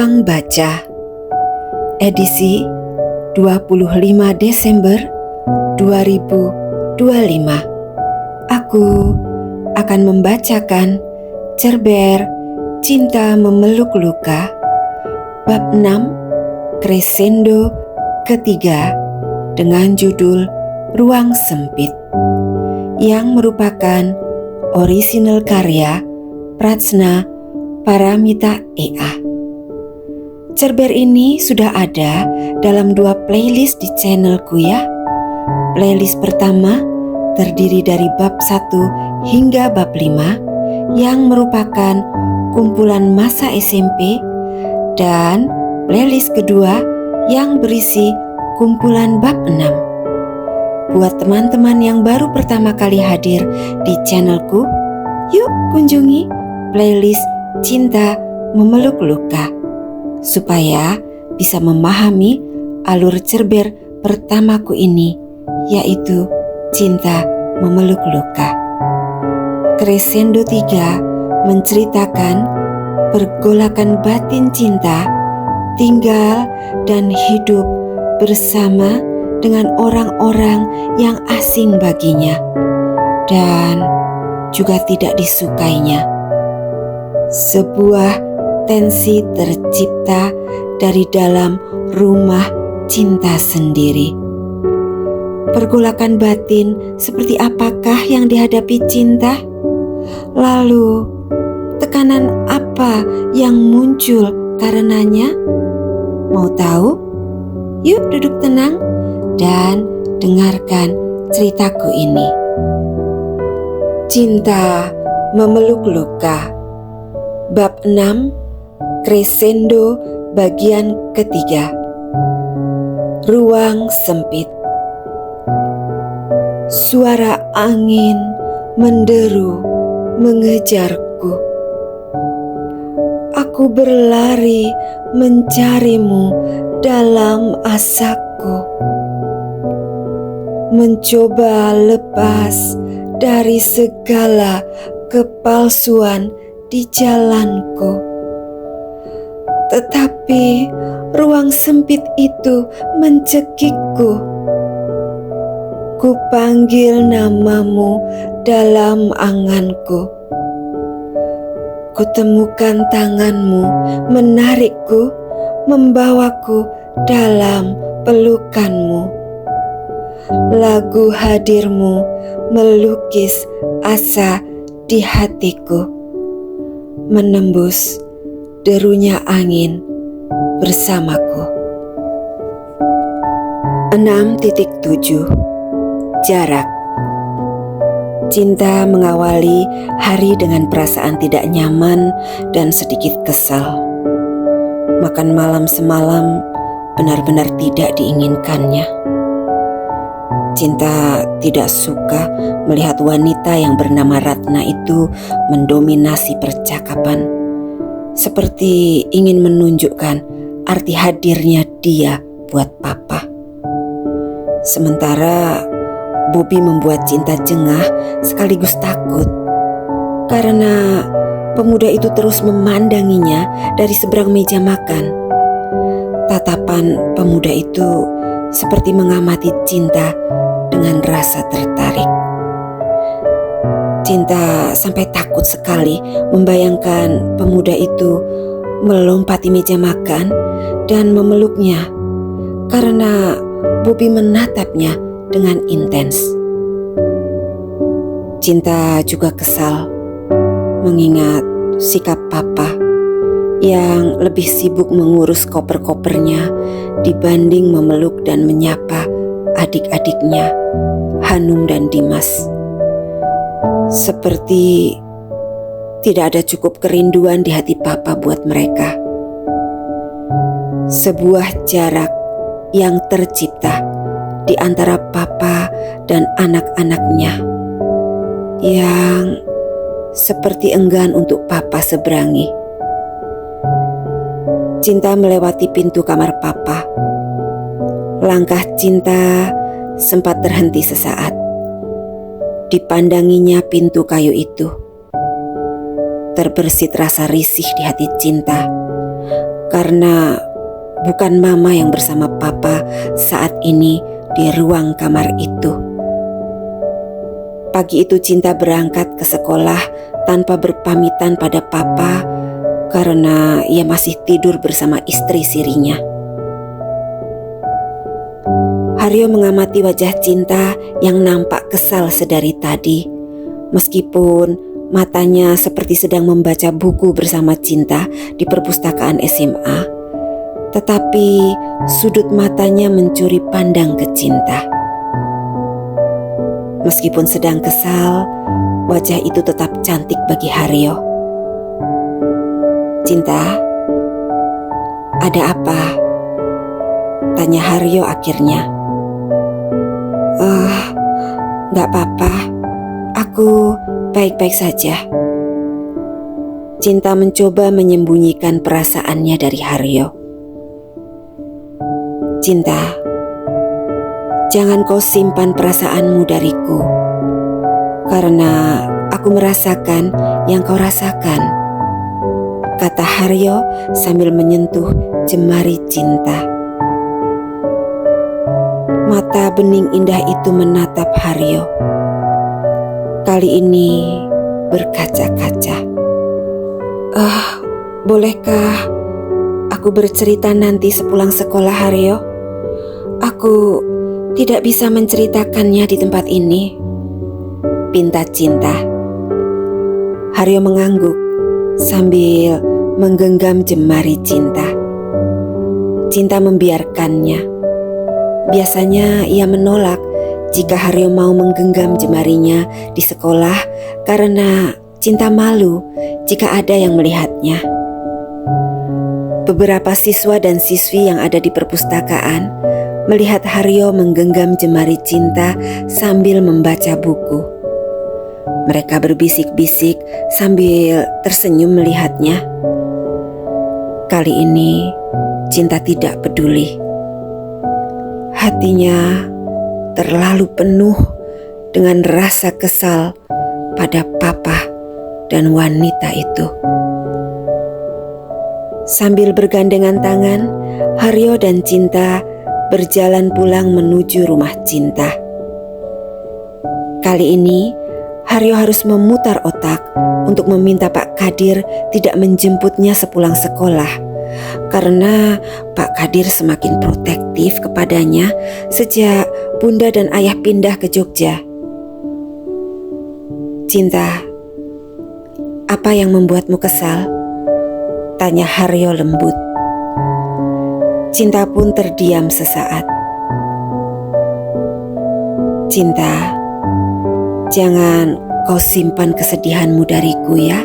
Ruang Baca, edisi 25 Desember 2025. Aku akan membacakan Cerber Cinta Memeluk Luka, bab 6, Crescendo ketiga, dengan judul Ruang Sempit, yang merupakan orisinal karya Prajna Paramita EA. Cerber ini sudah ada dalam 2 playlist di channelku ya. Playlist pertama terdiri dari bab 1 hingga bab 5 yang merupakan kumpulan masa SMP, dan playlist kedua yang berisi kumpulan bab 6. Buat teman-teman yang baru pertama kali hadir di channelku, yuk kunjungi playlist Cinta Memeluk Luka supaya bisa memahami alur cerber pertamaku ini, yaitu Cinta Memeluk Luka. Crescendo 3 menceritakan pergolakan batin cinta, tinggal dan hidup bersama dengan orang-orang yang asing baginya dan juga tidak disukainya. Sebuah tensi tercipta dari dalam rumah cinta sendiri. Pergolakan batin seperti apakah yang dihadapi cinta? Lalu, tekanan apa yang muncul karenanya? Mau tahu? Yuk duduk tenang dan dengarkan ceritaku ini. Cinta Memeluk Luka, bab 6, Crescendo bagian ketiga. Ruang sempit. Suara angin menderu mengejarku. Aku berlari mencarimu dalam asaku, mencoba lepas dari segala kepalsuan di jalanku. Tetapi ruang sempit itu mencekikku. Kupanggil namamu dalam anganku. Kutemukan tanganmu menarikku, membawaku dalam pelukanmu. Lagu hadirmu melukis asa di hatiku, menembus derunya angin bersamaku. 6.7 Jarak. Cinta mengawali hari dengan perasaan tidak nyaman dan sedikit kesal. Makan malam semalam benar-benar tidak diinginkannya. Cinta tidak suka melihat wanita yang bernama Ratna itu mendominasi percakapan, seperti ingin menunjukkan arti hadirnya dia buat papa. Sementara Bobby membuat cinta jengah sekaligus takut karena pemuda itu terus memandanginya dari seberang meja makan. Tatapan pemuda itu seperti mengamati cinta dengan rasa tertarik. Cinta sampai takut sekali membayangkan pemuda itu melompati meja makan dan memeluknya karena Bobby menatapnya dengan intens. Cinta juga kesal mengingat sikap papa yang lebih sibuk mengurus koper-kopernya dibanding memeluk dan menyapa adik-adiknya, Hanum dan Dimas. Seperti tidak ada cukup kerinduan di hati papa buat mereka. Sebuah jarak yang tercipta di antara papa dan anak-anaknya yang seperti enggan untuk papa seberangi. Cinta melewati pintu kamar papa. Langkah cinta sempat terhenti sesaat. Dipandanginya pintu kayu itu. Terbersit rasa risih di hati cinta karena bukan mama yang bersama papa saat ini di ruang kamar itu. Pagi itu Cinta berangkat ke sekolah tanpa berpamitan pada papa karena ia masih tidur bersama istri sirinya. Haryo mengamati wajah Cinta yang nampak kesal sedari tadi, meskipun matanya seperti sedang membaca buku bersama Cinta di perpustakaan SMA, tetapi sudut matanya mencuri pandang ke Cinta. Meskipun sedang kesal, wajah itu tetap cantik bagi Haryo. "Cinta, ada apa?" tanya Haryo akhirnya. Gak apa-apa, aku baik-baik saja." Cinta mencoba menyembunyikan perasaannya dari Haryo. "Cinta, jangan kau simpan perasaanmu dariku, karena aku merasakan yang kau rasakan," kata Haryo sambil menyentuh jemari Cinta. Mata bening indah itu menatap Haryo. Kali ini berkaca-kaca. Bolehkah aku bercerita nanti sepulang sekolah, Haryo? Aku tidak bisa menceritakannya di tempat ini," pinta Cinta. Haryo mengangguk sambil menggenggam jemari Cinta. Cinta membiarkannya. Biasanya ia menolak jika Haryo mau menggenggam jemarinya di sekolah karena Cinta malu jika ada yang melihatnya. Beberapa siswa dan siswi yang ada di perpustakaan melihat Haryo menggenggam jemari Cinta sambil membaca buku. Mereka berbisik-bisik sambil tersenyum melihatnya. Kali ini Cinta tidak peduli. Hatinya terlalu penuh dengan rasa kesal pada papa dan wanita itu. Sambil bergandengan tangan, Haryo dan Cinta berjalan pulang menuju rumah Cinta. Kali ini Haryo harus memutar otak untuk meminta Pak Kadir tidak menjemputnya sepulang sekolah, karena Pak Kadir semakin protektif kepadanya sejak Bunda dan Ayah pindah ke Jogja. "Cinta, apa yang membuatmu kesal?" tanya Haryo lembut. Cinta pun terdiam sesaat. "Cinta, jangan kau simpan kesedihanmu dariku ya.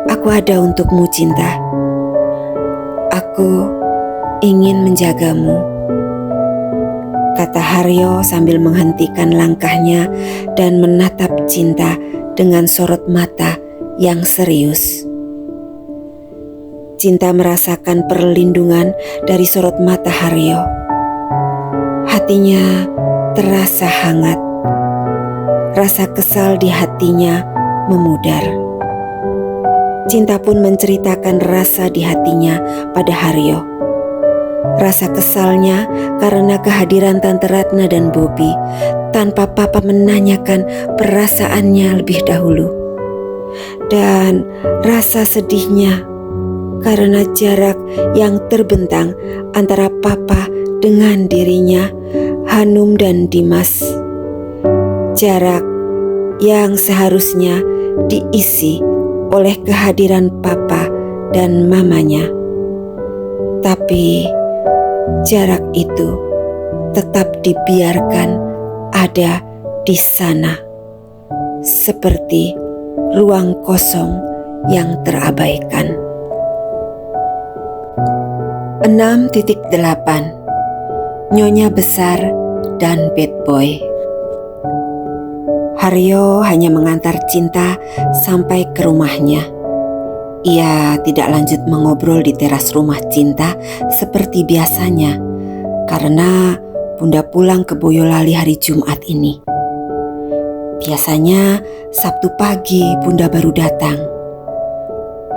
Aku ada untukmu, Cinta. Aku ingin menjagamu," kata Haryo sambil menghentikan langkahnya dan menatap Cinta dengan sorot mata yang serius. Cinta merasakan perlindungan dari sorot mata Haryo. Hatinya terasa hangat. Rasa kesal di hatinya memudar. Cinta pun menceritakan rasa di hatinya pada Haryo. Rasa kesalnya karena kehadiran Tante Ratna dan Bobi tanpa papa menanyakan perasaannya lebih dahulu. Dan rasa sedihnya karena jarak yang terbentang antara papa dengan dirinya, Hanum dan Dimas. Jarak yang seharusnya diisi oleh kehadiran papa dan mamanya. Tapi jarak itu tetap dibiarkan ada di sana, seperti ruang kosong yang terabaikan. 6.8 Nyonya Besar dan Bad Boy. Haryo hanya mengantar Cinta sampai ke rumahnya. Ia tidak lanjut mengobrol di teras rumah Cinta seperti biasanya karena Bunda pulang ke Boyolali hari Jumat ini. Biasanya Sabtu pagi Bunda baru datang.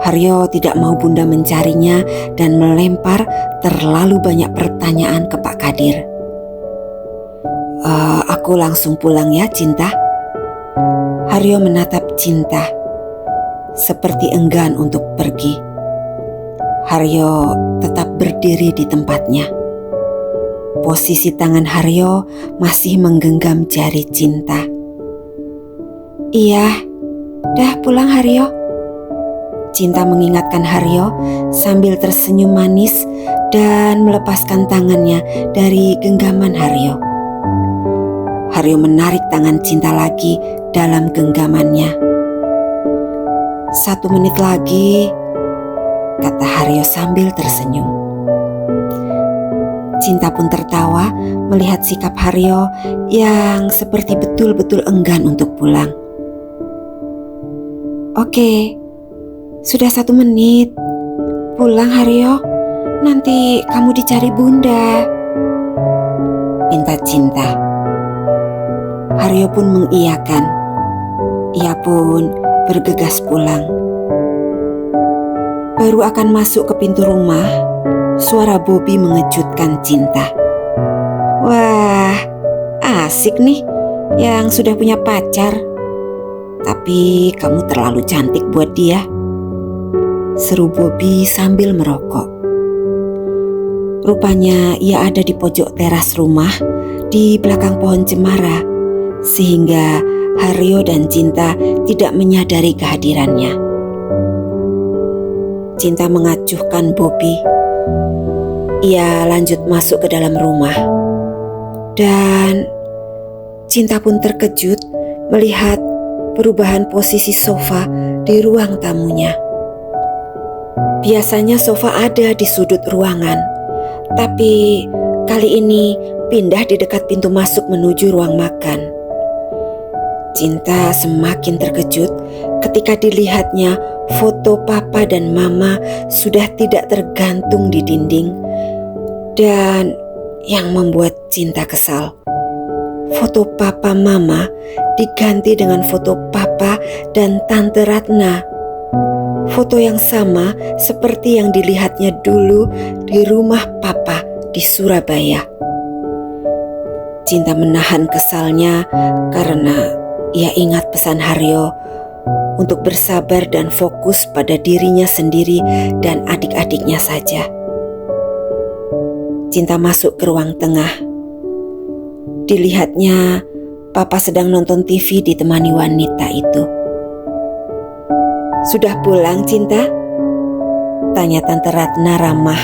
Haryo tidak mau Bunda mencarinya dan melempar terlalu banyak pertanyaan ke Pak Kadir. Aku langsung pulang ya, Cinta." Haryo menatap Cinta seperti enggan untuk pergi. Haryo tetap berdiri di tempatnya. Posisi tangan Haryo masih menggenggam jari Cinta. "Iya, dah pulang Haryo." Cinta mengingatkan Haryo sambil tersenyum manis dan melepaskan tangannya dari genggaman Haryo. Haryo menarik tangan Cinta lagi dalam genggamannya. "1 menit lagi," kata Haryo sambil tersenyum. Cinta pun tertawa melihat sikap Haryo yang seperti betul-betul enggan untuk pulang. "Oke, sudah 1 menit. Pulang Haryo, nanti kamu dicari Bunda," pinta Cinta. Haryo pun mengiyakan. Ia pun bergegas pulang. Baru akan masuk ke pintu rumah, suara Bobby mengejutkan Cinta. "Wah, asik nih yang sudah punya pacar. Tapi kamu terlalu cantik buat dia," seru Bobby sambil merokok. Rupanya ia ada di pojok teras rumah di belakang pohon cemara, sehingga Haryo dan Cinta tidak menyadari kehadirannya. Cinta mengacuhkan Bobby. Ia lanjut masuk ke dalam rumah. Dan Cinta pun terkejut melihat perubahan posisi sofa di ruang tamunya. Biasanya sofa ada di sudut ruangan, tapi kali ini pindah di dekat pintu masuk menuju ruang makan. Cinta semakin terkejut ketika dilihatnya foto papa dan mama sudah tidak tergantung di dinding. Dan yang membuat Cinta kesal, foto papa mama diganti dengan foto papa dan Tante Ratna. Foto yang sama seperti yang dilihatnya dulu di rumah papa di Surabaya. Cinta menahan kesalnya karena ia ingat pesan Haryo untuk bersabar dan fokus pada dirinya sendiri dan adik-adiknya saja. Cinta masuk ke ruang tengah. Dilihatnya papa sedang nonton TV ditemani wanita itu. "Sudah pulang, Cinta?" tanya Tante Ratna ramah,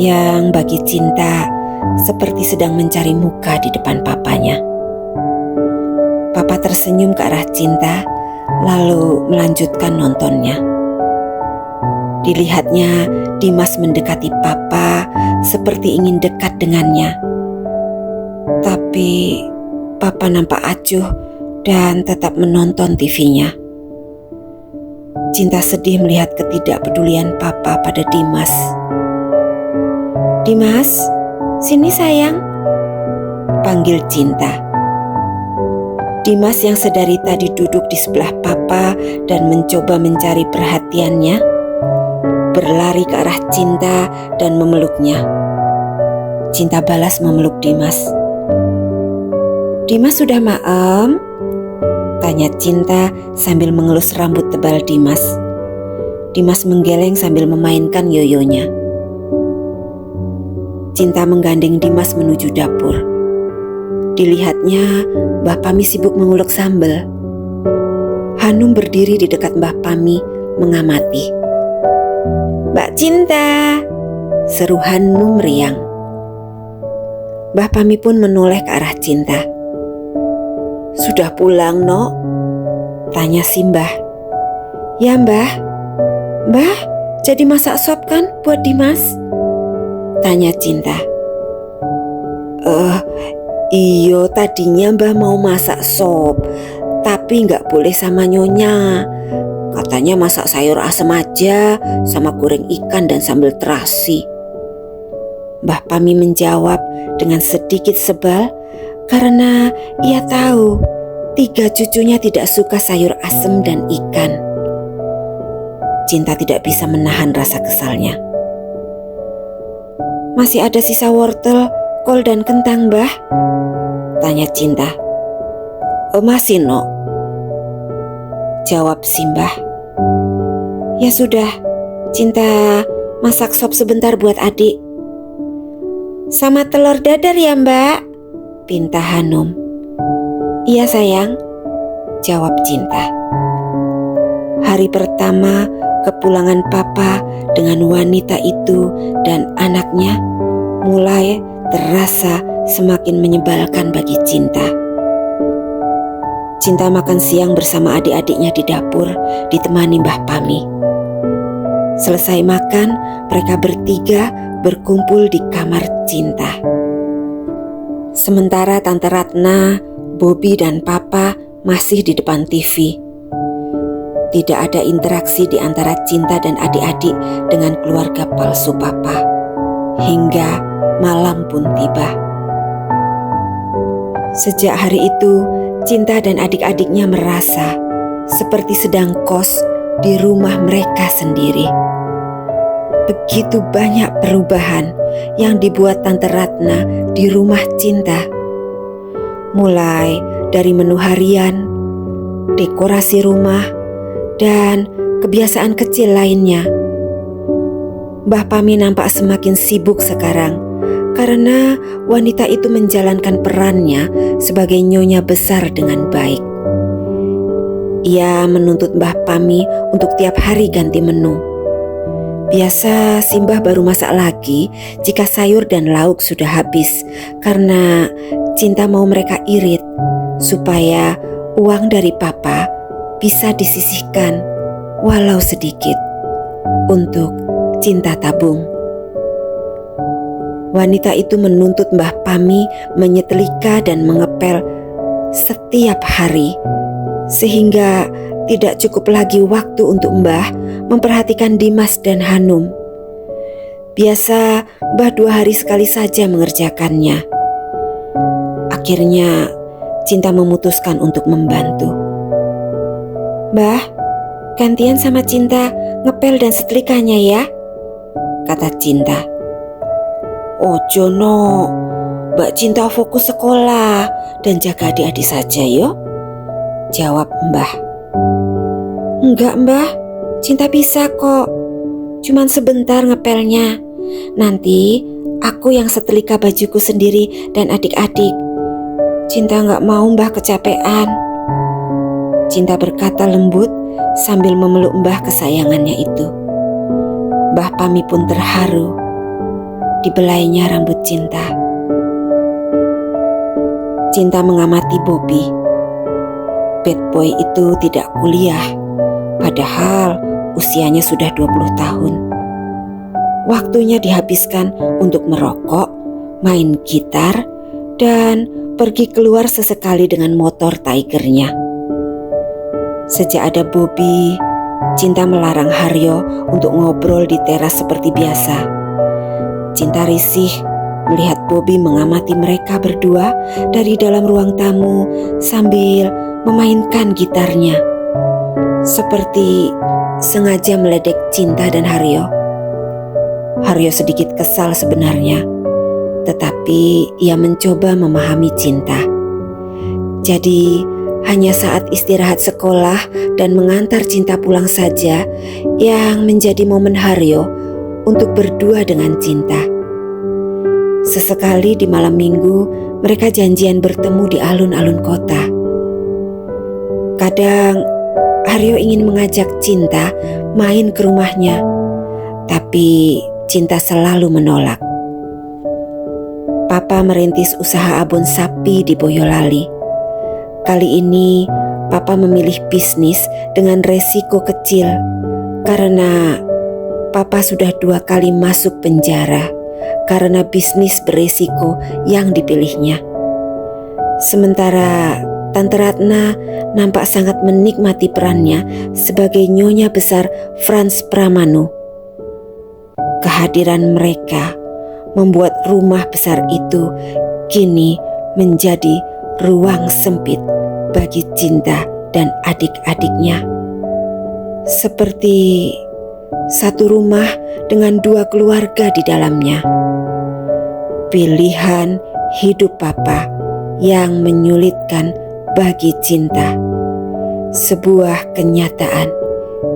yang bagi Cinta seperti sedang mencari muka di depan papanya. Papa tersenyum ke arah Cinta, lalu melanjutkan nontonnya. Dilihatnya Dimas mendekati papa seperti ingin dekat dengannya. Tapi papa nampak acuh dan tetap menonton TV-nya. Cinta sedih melihat ketidakpedulian papa pada Dimas. "Dimas, sini sayang," panggil Cinta. Dimas yang sedari tadi duduk di sebelah papa dan mencoba mencari perhatiannya, berlari ke arah Cinta dan memeluknya. Cinta balas memeluk Dimas. "Dimas sudah maem?" tanya Cinta sambil mengelus rambut tebal Dimas. Dimas menggeleng sambil memainkan yoyonya. Cinta menggandeng Dimas menuju dapur. Dilihatnya Mbah Pami sibuk mengulek sambal. Hanum berdiri di dekat Mbah Pami mengamati. "Mbak Cinta," seru Hanum riang. Mbah Pami pun menoleh ke arah Cinta. "Sudah pulang, Nok?" tanya si Mbah. "Ya Mbah." "Mbah, jadi masak sop kan buat Dimas?" tanya Cinta. Iyo, tadinya Mbah mau masak sop, tapi gak boleh sama Nyonya. Katanya masak sayur asem aja sama goreng ikan dan sambal terasi." Mbah Pami menjawab dengan sedikit sebal karena ia tahu 3 cucunya tidak suka sayur asem dan ikan. Cinta tidak bisa menahan rasa kesalnya. "Masih ada sisa wortel, kol dan kentang, Mbah?" tanya Cinta. "Masih, No," jawab si Mbah. "Ya sudah, Cinta masak sop sebentar buat adik." "Sama telur dadar ya, Mbak?" pinta Hanum. "Iya sayang," jawab Cinta. Hari pertama kepulangan Papa dengan wanita itu dan anaknya mulai terasa semakin menyebalkan bagi Cinta. Cinta makan siang bersama adik-adiknya di dapur, ditemani Mbah Pami. Selesai makan, mereka bertiga berkumpul di kamar Cinta. Sementara Tante Ratna, Bobby dan Papa masih di depan TV. Tidak ada interaksi di antara Cinta dan adik-adik dengan keluarga palsu Papa. Hingga malam pun tiba. Sejak hari itu, Cinta dan adik-adiknya merasa seperti sedang kos di rumah mereka sendiri. Begitu banyak perubahan yang dibuat Tante Ratna di rumah Cinta. Mulai dari menu harian, dekorasi rumah, dan kebiasaan kecil lainnya. Mbah Pami nampak semakin sibuk sekarang karena wanita itu menjalankan perannya sebagai nyonya besar dengan baik. Ia menuntut Mbah Pami untuk tiap hari ganti menu. Biasa si Mbah baru masak lagi jika sayur dan lauk sudah habis karena Cinta mau mereka irit supaya uang dari Papa bisa disisihkan walau sedikit untuk Cinta tabung. Wanita itu menuntut Mbah Pami menyetrika dan mengepel setiap hari sehingga tidak cukup lagi waktu untuk Mbah memperhatikan Dimas dan Hanum. Biasa Mbah 2 hari sekali saja mengerjakannya. Akhirnya Cinta memutuskan untuk membantu. "Mbah, gantian sama Cinta ngepel dan setrikanya ya," kata Cinta. "Ojo no, Mbak Cinta fokus sekolah dan jaga adik-adik saja yo," jawab Mbah. "Enggak Mbah, Cinta bisa kok. Cuman sebentar ngepelnya. Nanti aku yang setrika bajuku sendiri dan adik-adik. Cinta gak mau Mbah kecapean," Cinta berkata lembut sambil memeluk Mbah kesayangannya itu. Mbah Pami pun terharu. Dibelainya rambut Cinta. Cinta mengamati Bobby. Bad boy itu tidak kuliah, padahal usianya sudah 20 tahun. Waktunya dihabiskan untuk merokok, main gitar, dan pergi keluar sesekali dengan motor Tigernya. Sejak ada Bobby, Cinta melarang Haryo untuk ngobrol di teras seperti biasa. Cinta risih melihat Bobby mengamati mereka berdua dari dalam ruang tamu sambil memainkan gitarnya. Seperti sengaja meledek Cinta dan Haryo. Haryo sedikit kesal sebenarnya, tetapi ia mencoba memahami Cinta. Jadi hanya saat istirahat sekolah dan mengantar Cinta pulang saja yang menjadi momen Haryo untuk berdua dengan Cinta. Sesekali di malam minggu mereka janjian bertemu di alun-alun kota. Kadang Haryo ingin mengajak Cinta main ke rumahnya, tapi Cinta selalu menolak. Papa merintis usaha abon sapi di Boyolali. Kali ini Papa memilih bisnis dengan resiko kecil karena Papa sudah 2 kali masuk penjara karena bisnis beresiko yang dipilihnya. Sementara Tante Ratna nampak sangat menikmati perannya sebagai nyonya besar Frans Pramanu. Kehadiran mereka membuat rumah besar itu kini menjadi ruang sempit bagi Cinta dan adik-adiknya. Seperti satu rumah dengan dua keluarga di dalamnya. Pilihan hidup papa yang menyulitkan bagi cinta. Sebuah kenyataan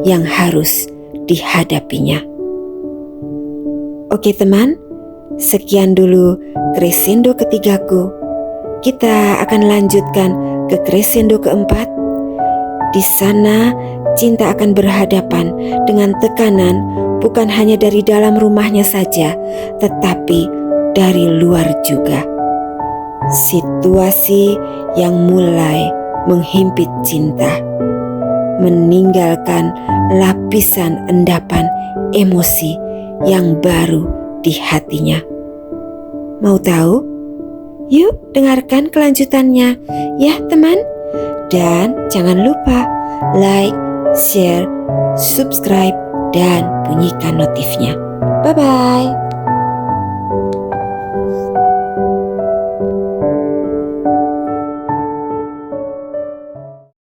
yang harus dihadapinya. Oke teman, sekian dulu crescendo ketigaku. Kita akan lanjutkan ke crescendo keempat. Di sana cinta akan berhadapan dengan tekanan bukan hanya dari dalam rumahnya saja, tetapi dari luar juga. Situasi yang mulai menghimpit cinta, meninggalkan lapisan endapan emosi yang baru di hatinya. Mau tahu? Yuk dengarkan kelanjutannya ya teman. Dan jangan lupa like, share, subscribe, dan bunyikan notifnya. Bye-bye.